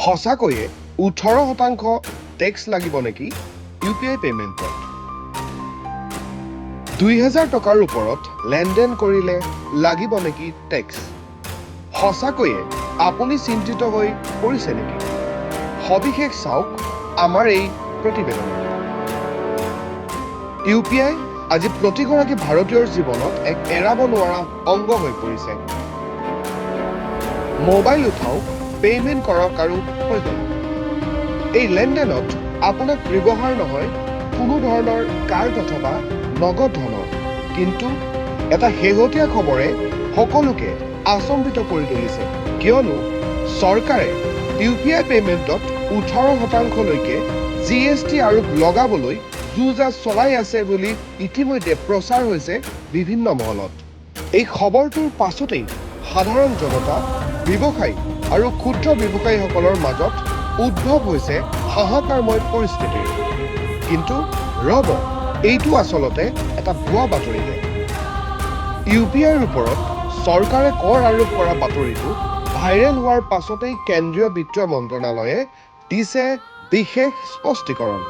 সঁচাকৈয়ে 18% টেক্স লাগিব নেকি UPI পেমেণ্টত? 2000 টকাৰ ওপৰত লেনদেন কৰিলে লাগিব নেকি টেক্স? সঁচাকৈয়ে আপুনি চিন্তিত হৈ পৰিছে নেকি? সবিশেষ চাওক আমাৰ এই প্ৰতিবেদনত। UPI আজি প্ৰতিগৰাকী ভাৰতীয়ৰ জীৱনত এক এৰাব নোৱাৰা অংগ হৈ পৰিছে। মোবাইল উঠাওক, পেমেণ্ট কৰক আৰু হৈ গ'ল। এই লেনদেনত আপোনাক ব্যৱহাৰ নহয় কোনো ধৰণৰ কাৰ্ড অথবা নগদ ধনৰ। কিন্তু এটা শেহতীয়া খবৰে সকলোকে আচম্বিত কৰি তুলিছে, কিয়নো চৰকাৰে UPI পেমেণ্টত 18%লৈকে GST আৰোপ লগাবলৈ যো-জা চলাই আছে বুলি ইতিমধ্যে প্ৰচাৰ হৈছে বিভিন্ন মহলত। এই খবৰটোৰ পাছতেই সাধাৰণ জনতা, ব্যৱসায়ী আৰু ক্ষুদ্ৰ ব্যৱসায়ীসকলৰ মাজত উদ্ভৱ হৈছে হাহাকাৰময় পৰিস্থিতিৰ। কিন্তু ৰব, এইটো আচলতে এটা ভুৱা বাতৰিহে। UPIৰ ওপৰত চৰকাৰে কৰ আৰোপ কৰা বাতৰিটো ভাইৰেল হোৱাৰ পাছতেই কেন্দ্ৰীয় বিত্ত মন্ত্ৰণালয়ে দিছে বিশেষ স্পষ্টীকৰণ।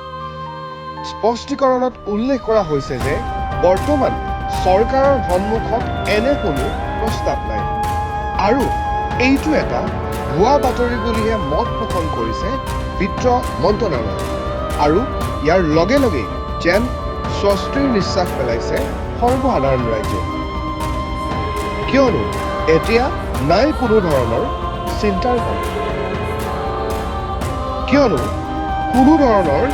স্পষ্টীকৰণত উল্লেখ কৰা হৈছে যে বৰ্তমান চৰকাৰৰ সন্মুখত এনে কোনো প্ৰস্তাৱ নাই আৰু এইটো এটা ভুৱা বাতৰি বুলিহে মত পোষণ কৰিছে বিত্ত মন্ত্ৰণালয়ে। আৰু ইয়াৰ লগে লগে যেন স্বস্তিৰ নিশ্বাস পেলাইছে সৰ্বসাধাৰণ ৰাইজে, কিয়নো এতিয়া নাই কোনো ধৰণৰ চিন্তাৰ কাম, কিয়নো কোনো ধৰণৰ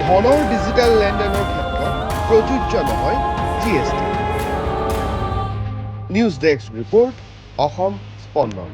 ধনৰ ডিজিটেল লেনদেনৰ ক্ষেত্ৰত প্ৰযোজ্য নহয় GST। News desk report, Assam স্পন্দন।